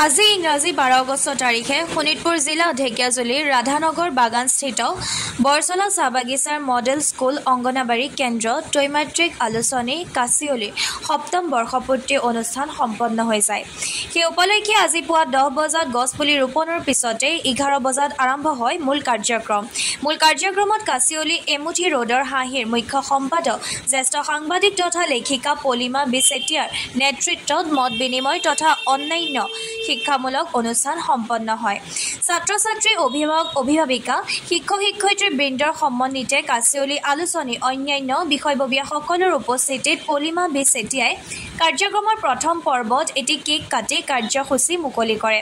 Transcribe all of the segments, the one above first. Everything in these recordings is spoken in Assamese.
আজি ইংৰাজী 12 আগষ্ট তাৰিখে শোণিতপুৰ জিলা ঢেকিয়াজুলিৰ ৰাধানগৰ বাগানস্থিত বৰচলা চাহ বাগিচাৰ মডেল স্কুল অংগনাবাড়ী কেন্দ্ৰ ত্ৰৈমাত্ৰিক আলোচনী কাচিয়লি সপ্তম বৰ্ষপূৰ্তি অনুষ্ঠান সম্পন্ন হৈ যায়। সেই উপলক্ষে আজি পুৱা 10 বজাত গছপুলি ৰোপণৰ পিছতে 11 বজাত আৰম্ভ হয় মূল কাৰ্যক্ৰমত কাচিয়লি এমুঠি ৰোডৰ হাঁহিৰ মুখ্য সম্পাদক জ্যেষ্ঠ সাংবাদিক তথা লেখিকা পলিমা বি চেতিয়াৰ নেতৃত্বত মত বিনিময় তথা অন্যান্য শিক্ষামূলক অনুষ্ঠান সম্পন্ন হয়। ছাত্ৰ-ছাত্ৰী অভিভাৱিকা শিক্ষক-শিক্ষয়িত্ৰী বৃন্দৰ সমন্বিতে কাচিয়লি আলোচনী অন্যান্য বিষয়ববীয়া সকলৰ উপস্থিতিত পলিমা বি চেতিয়াই কাৰ্যক্ৰমৰ প্ৰথম পৰ্বত এটি কেক কাটি কাৰ্যসূচী মুকলি কৰে।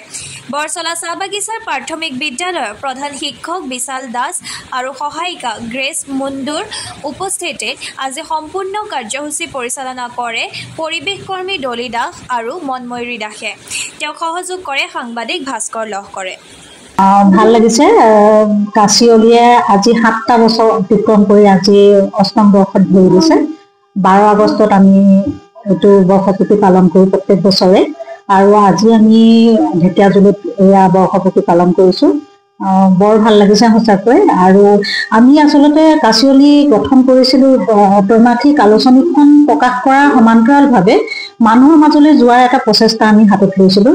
বৰচলা চাহ বাগিচাৰ প্ৰাথমিক বিদ্যালয়ৰ প্ৰধান শিক্ষক বিশাল দাস আৰু সহায়িকা গ্ৰেছ মুণ্ডুৰ উপস্থিতিত আজি সম্পূৰ্ণ কাৰ্যসূচী পৰিচালনা কৰে পৰিৱেশ কৰ্মী ডলি দাস আৰু মনময়ূৰী দাসে। তেওঁ সহযোগ কৰে সাংবাদিক ভাস্কৰ লহকৰে। ভাল লাগিছে। কাচিয়লিয়ে আজি 7টা বছৰ অতিক্ৰম কৰি আজি 8ম বৰ্ষত ভৰি দিছে। 12 আগষ্টত আমি এইটো বৰ্ষপূৰ্তি পালন কৰোঁ প্ৰত্যেক বছৰে, আৰু আজি আমি ঢেকিয়াজুলিত এয়া বৰ্ষপূৰ্তি পালন কৰিছোঁ। বৰ ভাল লাগিছে সঁচাকৈ। আৰু আমি আচলতে কাচিয়লি গঠন কৰিছিলোঁ ত্ৰৈমাত্ৰিক আলোচনীখন প্ৰকাশ কৰাৰ সমান্তৰালভাৱে মানুহৰ মাজলৈ যোৱাৰ এটা প্ৰচেষ্টা আমি হাতত লৈছিলোঁ।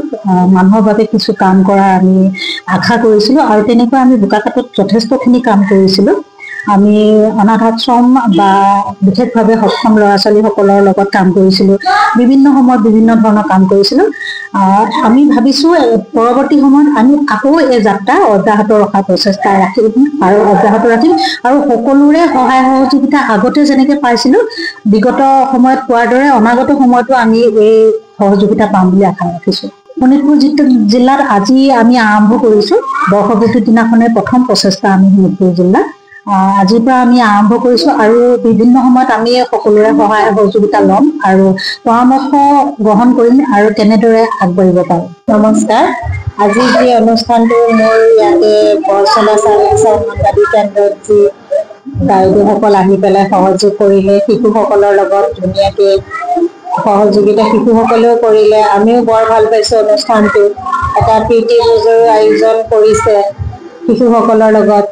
মানুহৰ বাবে কিছু কাম কৰা আমি আশা কৰিছিলোঁ, আৰু তেনেকৈ আমি বোকাখাতত যথেষ্টখিনি কাম কৰিছিলোঁ। আমি অনাথ আশ্ৰম বা বিশেষভাৱে সক্ষম ল'ৰা ছোৱালীসকলৰ লগত কাম কৰিছিলোঁ। বিভিন্ন সময়ত বিভিন্ন ধৰণৰ কাম কৰিছিলোঁ। আমি ভাবিছোঁ পৰৱৰ্তী সময়ত আমি আকৌ এই যাত্ৰা অব্যাহত ৰখাৰ প্ৰচেষ্টা অব্যাহত ৰাখিম, আৰু সকলোৰে সহায় সহযোগিতা আগতে যেনেকৈ পাইছিলোঁ বিগত সময়ত পোৱাৰ দৰে অনাগত সময়তো আমি এই সহযোগিতা পাম বুলি আশা ৰাখিছোঁ। শোণিতপুৰ জিলাত আজি আমি আৰম্ভ কৰিছোঁ বৰ্ষপূৰ্তিৰ দিনাখনে প্ৰথম প্ৰচেষ্টা আমি শোণিতপুৰ জিলাত আজিৰ পৰা আমি আৰম্ভ কৰিছোঁ, আৰু বিভিন্ন সময়ত আমি সকলোৰে সহায় সহযোগিতা ল'ম আৰু পৰামৰ্শ গ্ৰহণ কৰিম আৰু তেনেদৰে আগবাঢ়িব পাৰোঁ। নমস্কাৰ। আজি যি অনুষ্ঠানটো মোৰ ইয়াতে বৰচলা চাহ বাগিচা অংগনবাড়ী কেন্দ্ৰত যি বাইদেউসকল আহি পেলাই সহযোগ কৰিলে, শিশুসকলৰ লগত ধুনীয়াকৈ সহযোগিতা শিশুসকলেও কৰিলে, আমিও বৰ ভাল পাইছোঁ অনুষ্ঠানটো। এটা প্ৰীতি ভোজৰো আয়োজন কৰিছে শিশুসকলৰ লগত,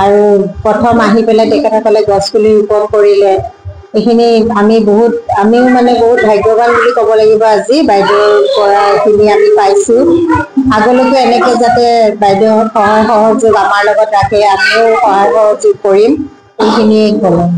আৰু প্ৰথম আহি পেলাই তেখেতসকলে গছপুলি ৰোপণ কৰিলে। এইখিনি আমিও বহুত ভাগ্যৱান বুলি ক'ব লাগিব। আজি বাইদেউৰ পৰা এইখিনি আমি পাইছোঁ। আগলৈকে এনেকৈ যাতে বাইদেউ সহায় সহযোগ আমাৰ লগত ৰাখে, আমিও সহায় সহযোগ কৰিম, এইখিনিয়ে ক'লোঁ।